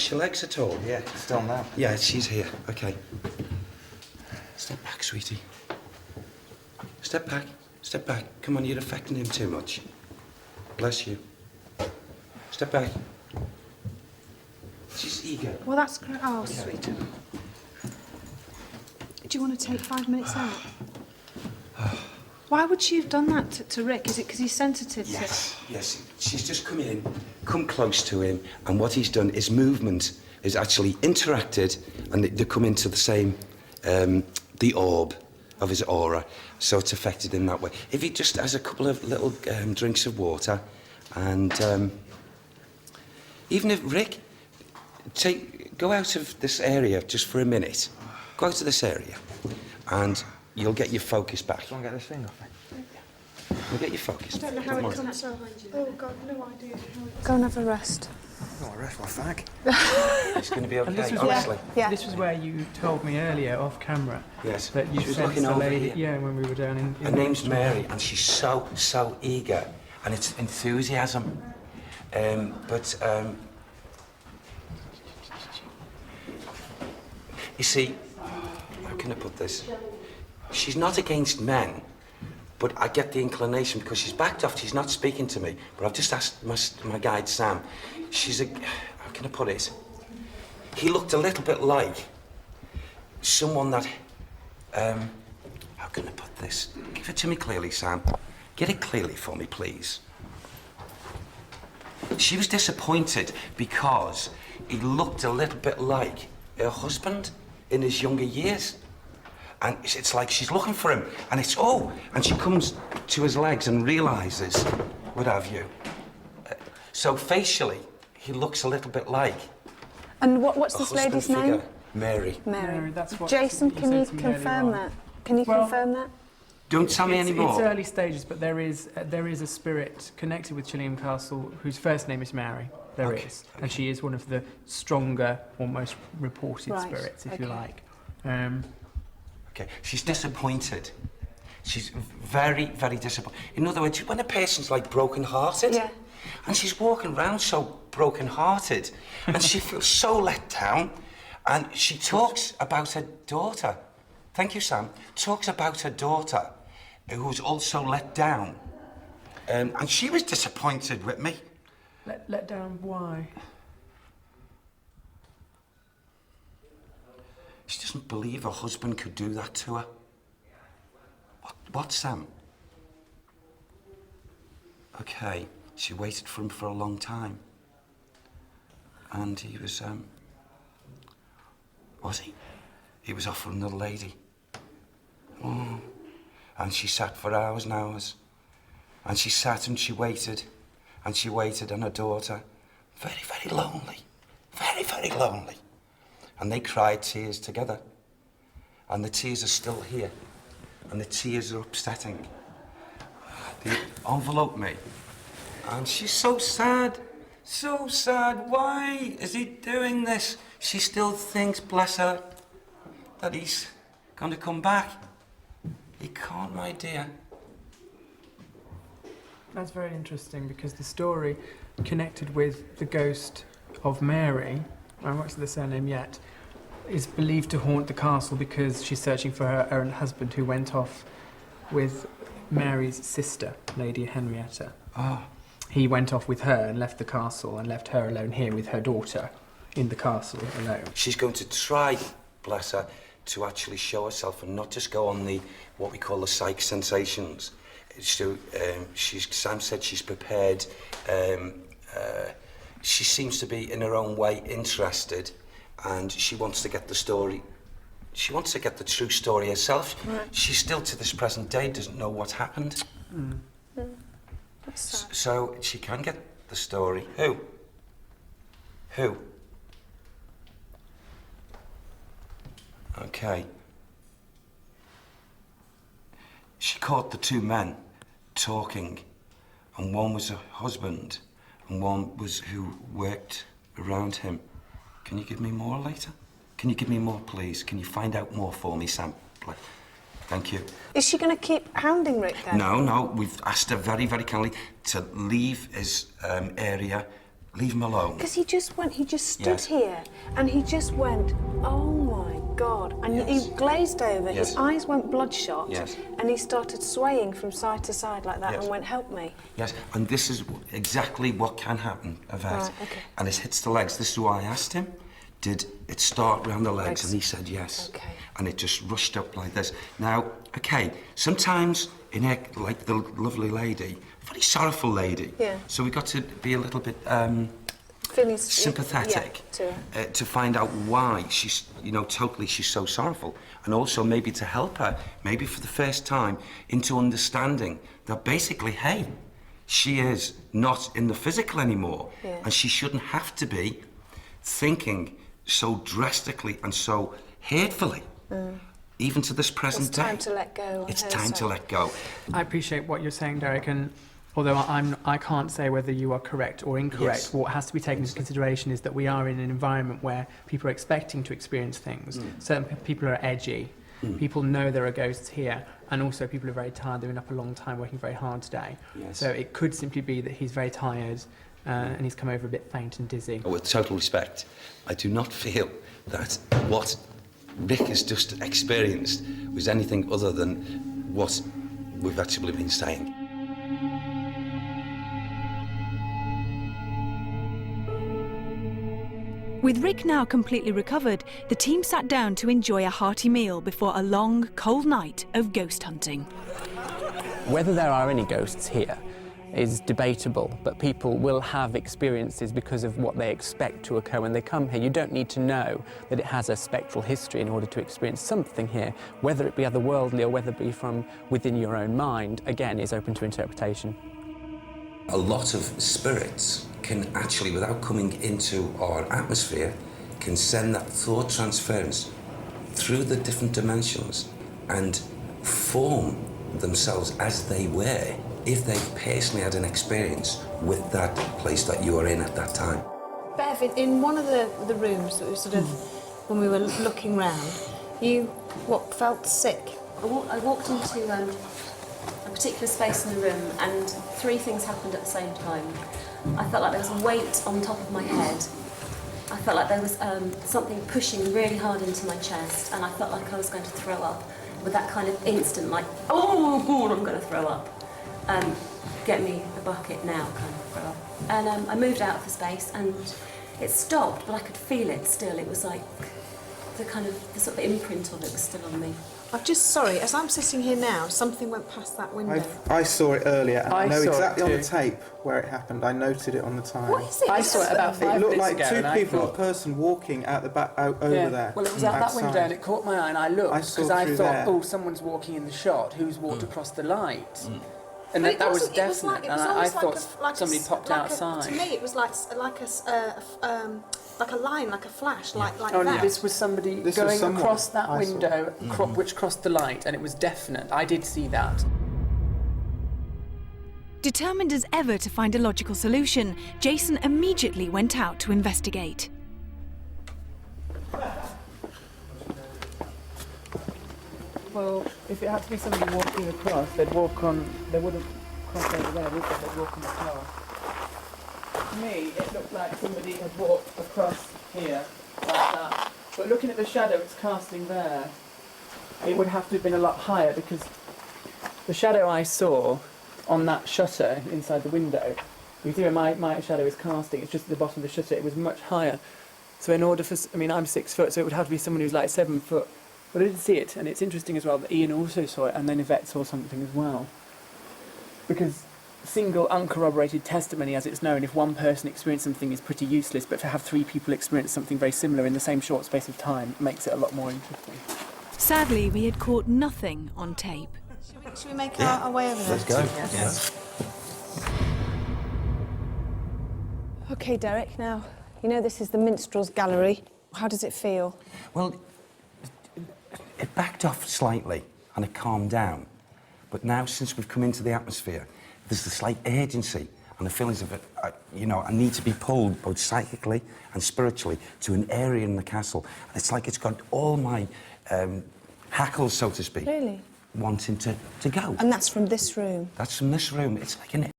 wash your legs at all? Yeah, still now. Yeah, she's here. Okay. Step back, sweetie. Step back. Step back. Come on, you're affecting him too much. Bless you. Step back. She's eager. Well, that's great. Oh, Okay. sweet. Do you want to take 5 minutes out? Why would she have done that to Rick? Is it because he's sensitive to... Yes. She's just come close to him, and what he's done, his movement is actually interacted, and they come into the same, the orb of his aura, so it's affected him that way. If he just has a couple of little drinks of water, and even if Rick, go out of this area just for a minute. Go out of this area, and you'll get your focus back. Do you want to get this thing off me? You'll get your focus I don't know back. how Come it on. comes out. Oh, God, no idea. Go and have a rest. Oh, I rest my fag. It's going to be okay, this was honestly. Yeah. This was where you told me earlier, off camera, Yes. that you She was sensed looking the over lady. here. Yeah, when we were down in. Her name's Mary, and she's so eager, and it's enthusiasm. You see, how can I put this? She's not against men, but I get the inclination because she's backed off. She's not speaking to me. But I've just asked my guide Sam. How can I put it? He looked a little bit like someone that. How can I put this? Give it to me clearly, Sam. Get it clearly for me, please. She was disappointed because he looked a little bit like her husband in his younger years. And it's like she's looking for him, and and she comes to his legs and realises, what have you. So facially, he looks a little bit like And what's this husband lady's figure. name? Mary. Mary, that's what Jason, you can you said to me earlier confirm on. that? Can you Well- confirm that? Don't tell me It's anymore. early stages, but there is a spirit connected with Chillingham Castle whose first name is Mary. There is, Okay. and she is one of the stronger, almost reported Right, spirits, if you okay. like. Okay, she's disappointed. She's very, very disappointed. In other words, when a person's like broken-hearted, Yeah. and she's walking around so broken-hearted, and she feels so let down, and she talks about her daughter. Thank you, Sam. Talks about her daughter, who's also let down. And she was disappointed with me. Let down. Why? She doesn't believe her husband could do that to her. What, Sam? Okay, she waited for him for a long time. And he was he? He was off for another lady. Oh. And she sat for hours and hours. And she sat and she waited. And she waited, and her daughter, very, very lonely. Very, very lonely. And they cried tears together. And the tears are still here. And the tears are upsetting. They envelope me. And she's so sad. So sad. Why is he doing this? She still thinks, bless her, that he's going to come back. He can't, my dear. That's very interesting because the story connected with the ghost of Mary, I won't say the surname yet, is believed to haunt the castle because she's searching for her own husband who went off with Mary's sister, Lady Henrietta. Oh. He went off with her and left the castle and left her alone here with her daughter in the castle alone. She's going to try, bless her, to actually show herself and not just go on the, what we call the psych sensations. So, Sam said she's prepared. She seems to be, in her own way, interested, and she wants to get the story. She wants to get the true story herself. Right. She still, to this present day, doesn't know what happened. That's sad. So she can get the story. Who? Who? Okay. She caught the two men talking, and one was her husband, and one was who worked around him. Can you give me more later? Can you give me more, please? Can you find out more for me, Sam? Thank you. Is she going to keep hounding Rick then? No, we've asked her very, very kindly to leave his area Leave him alone. Because he just stood Yes. here and he just went, oh my God. And Yes. he glazed over, Yes. his eyes went bloodshot, Yes. and he started swaying from side to side like that Yes. and went, help me. Yes, and this is exactly what can happen, Yvette. Right, okay. And it hits the legs. This is why I asked him, did it start round the legs? Legs. And he said yes. Okay. And it just rushed up like this. Now, okay, sometimes in a, like the lovely lady, very sorrowful lady. Yeah. So we got to be a little bit Feeling sympathetic yeah, to find out why she's, you know, totally she's so sorrowful. And also maybe to help her, maybe for the first time, into understanding that basically, hey, she is not in the physical anymore. Yeah. And she shouldn't have to be thinking so drastically and so hatefully, even to this present It's time day. to let go. on It's her time to side. let go. I appreciate what you're saying, Derek, and although I can't say whether you are correct or incorrect, Yes. what has to be taken into consideration is that we are in an environment where people are expecting to experience things. Certain people are edgy. People know there are ghosts here, and also people are very tired. They've been up a long time, working very hard today. Yes. So it could simply be that he's very tired and he's come over a bit faint and dizzy. With total respect, I do not feel that what Rick has just experienced was anything other than what we've actually been saying. With Rick now completely recovered, the team sat down to enjoy a hearty meal before a long, cold night of ghost hunting. Whether there are any ghosts here is debatable, but people will have experiences because of what they expect to occur when they come here. You don't need to know that it has a spectral history in order to experience something here. Whether it be otherworldly or whether it be from within your own mind, again, is open to interpretation. A lot of spirits can actually, without coming into our atmosphere, can send that thought transference through the different dimensions and form themselves as they were if they personally had an experience with that place that you were in at that time. Bev, in one of the rooms that we sort of, when we were looking round, you felt sick. I walked into a particular space in the room and three things happened at the same time. I felt like there was a weight on top of my head. I felt like there was something pushing really hard into my chest, and I felt like I was going to throw up with that kind of instant, like, oh God, I'm going to throw up. Get me a bucket now, kind of throw up. And I moved out of the space and it stopped, but I could feel it still. It was like the sort of imprint of it was still on me. Sorry, as I'm sitting here now, something went past that window. I saw it earlier, and I know saw it exactly on the too. tape where it happened. I noted it on the time. What is it? I saw it about 5 It looked minutes like ago, two and I people, a thought, person walking out the back, over there. well, it was out that outside. window and it caught my eye and I looked I saw because I through thought, there. oh, someone's walking in the shot. Who's walked across the light? And But it that was wasn't- it was definite. like- it And was I almost thought like a somebody popped outside. To me, it was like a line, like a flash, like Oh, no, that. this was somebody This was going someone across that I saw. window, which crossed the light, and it was definite. I did see that. Determined as ever to find a logical solution, Jason immediately went out to investigate. Well, if it had to be somebody walking across, they wouldn't cross over there, would they? They'd walk on the path. To me, it looked like somebody had walked across here, like that. But looking at the shadow it's casting there, it would have to have been a lot higher because the shadow I saw on that shutter inside the window, you see where my shadow is casting, it's just at the bottom of the shutter, it was much higher. So in order for, I'm 6 foot, so it would have to be someone who's like 7 foot. But I didn't see it, and it's interesting as well that Ian also saw it, and then Yvette saw something as well. Because single uncorroborated testimony, as it's known, if one person experienced something is pretty useless, but to have 3 people experience something very similar in the same short space of time makes it a lot more interesting. Sadly, we had caught nothing on tape. Should we make our way over there? Let's go. Yes. Okay, Derek, now, you know this is the Minstrels Gallery. How does it feel? Well, it backed off slightly and it calmed down. But now, since we've come into the atmosphere, there's a slight urgency and the feelings of it, I need to be pulled both psychically and spiritually to an area in the castle. And it's like it's got all my hackles, so to speak, Really? wanting to go. And that's from this room? That's from this room. It's like an